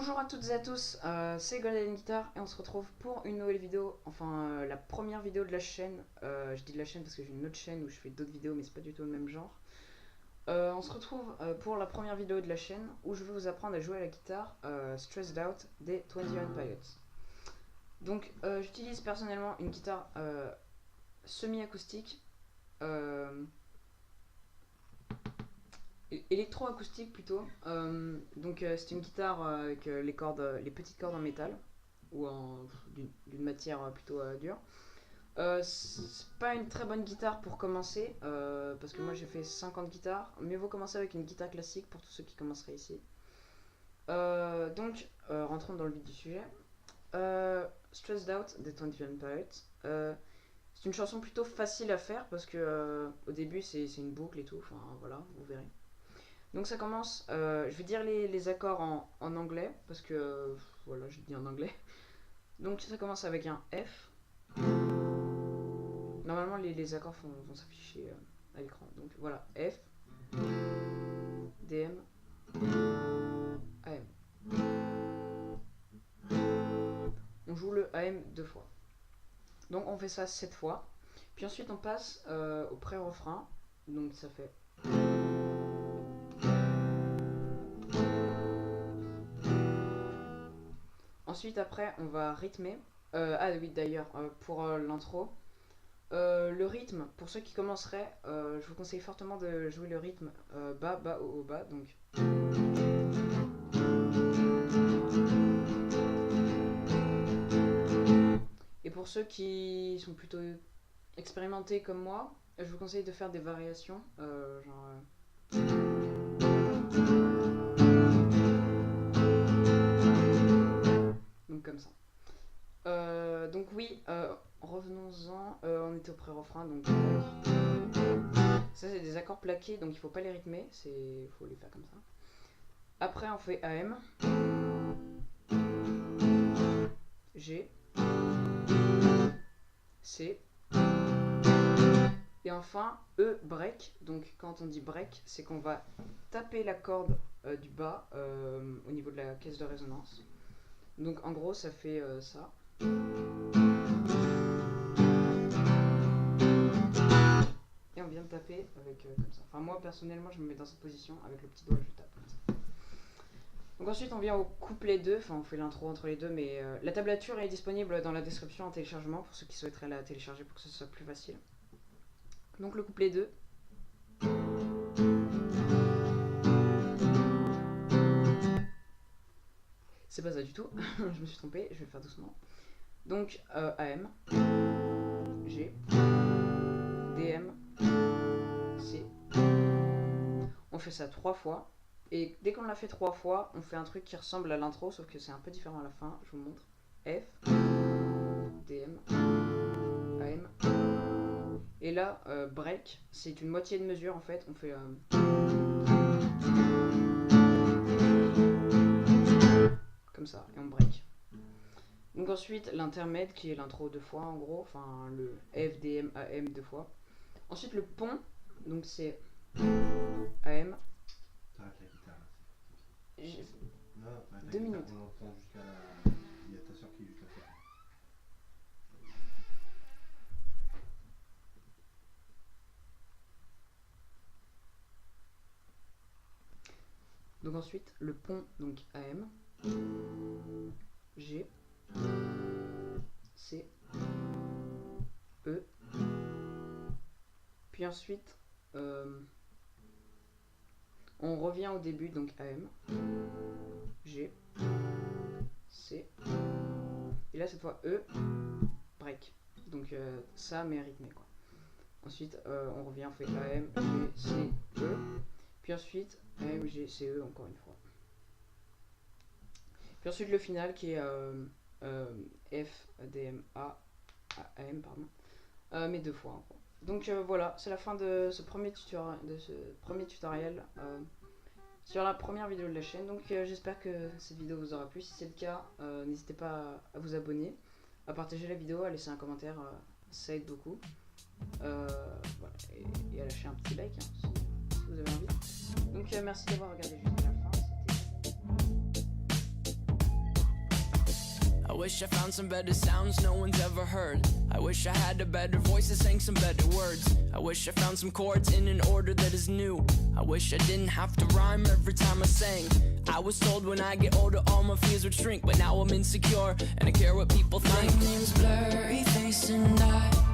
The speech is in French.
Bonjour à toutes et à tous, c'est Golden Guitar et on se retrouve pour une nouvelle vidéo, enfin la première vidéo de la chaîne. Je dis de la chaîne parce que j'ai une autre chaîne où je fais d'autres vidéos mais c'est pas du tout le même genre. On se retrouve pour la première vidéo de la chaîne où je vais vous apprendre à jouer à la guitare Stressed Out des 21 Pilots. Donc j'utilise personnellement une guitare semi-acoustique, électro-acoustique plutôt. C'est une guitare avec les petites cordes en métal ou d'une matière plutôt dure. C'est pas une très bonne guitare pour commencer parce que moi j'ai fait 50 guitares. Mieux vaut commencer avec une guitare classique pour tous ceux qui commenceraient ici. Rentrons dans le vif du sujet. Stressed Out des 21 Pilots. C'est une chanson plutôt facile à faire parce que au début c'est une boucle et tout. Enfin voilà, vous verrez. Donc ça commence, je vais dire les accords en anglais, parce que, voilà, je dis en anglais. Donc ça commence avec un F. Normalement les accords vont s'afficher à l'écran. Donc voilà, F, D, M, A, M. On joue le AM 2 fois. Donc on fait ça 7 fois. Puis ensuite on passe au pré-refrain. Donc ça fait... Ensuite, après, on va rythmer. Ah oui, d'ailleurs, pour l'intro, le rythme, pour ceux qui commenceraient, je vous conseille fortement de jouer le rythme bas, bas, haut, haut, bas. Donc. Et pour ceux qui sont plutôt expérimentés comme moi, je vous conseille de faire des variations, comme ça. Donc oui, revenons-en, on était au pré-refrain, donc ça c'est des accords plaqués, donc il faut pas les rythmer, il faut les faire comme ça. Après on fait AM, G, C, et enfin E break. Donc quand on dit break, c'est qu'on va taper la corde du bas au niveau de la caisse de résonance. Donc en gros ça fait ça. Et on vient de taper avec comme ça. Enfin moi personnellement je me mets dans cette position, avec le petit doigt je tape comme ça. Donc ensuite on vient au couplet 2, enfin on fait l'intro entre les deux, mais la tablature est disponible dans la description en téléchargement pour ceux qui souhaiteraient la télécharger pour que ce soit plus facile. Donc le couplet 2. C'est pas ça du tout, je me suis trompé, je vais le faire doucement. Donc AM, G, DM, C. On fait ça 3 fois. Et dès qu'on l'a fait 3 fois, on fait un truc qui ressemble à l'intro, sauf que c'est un peu différent à la fin. Je vous montre. F, DM, AM. Et là, break, c'est une moitié de mesure en fait. On fait... comme ça, et on break. Donc ensuite, l'intermède, qui est l'intro 2 fois en gros. Enfin, le F, DM, AM 2 fois. Ensuite, le pont, donc c'est AM. T'arrêtes la guitare. Non, 2 minutes. On entend jusqu'à la... Il y a ta soeur qui est juste là. Donc ensuite, le pont, donc AM, G, C, E. Puis ensuite, on revient au début, donc AM, G, C. Et là, cette fois, E, break. Donc ça, mais rythmé, quoi. Ensuite, on revient, on fait AM, G, C, E. Puis ensuite, AM, G, C, E, encore une fois. Puis ensuite, le final qui est F, D, M, A, AM, pardon. Mais 2 fois, en gros. Donc voilà, c'est la fin de ce premier tutoriel sur la première vidéo de la chaîne. Donc j'espère que cette vidéo vous aura plu. Si c'est le cas, n'hésitez pas à vous abonner, à partager la vidéo, à laisser un commentaire, ça aide beaucoup. Voilà, et à lâcher un petit like hein, si vous avez envie. Donc merci d'avoir regardé jusqu'à la fin. wish I found some better sounds no one's ever heard. I wish I had a better voice that sang some better words. I wish I found some chords in an order that is new. I wish I didn't have to rhyme every time I sang. I was told when I get older all my fears would shrink, but now I'm insecure and I care what people think. My name's Blurry Face and I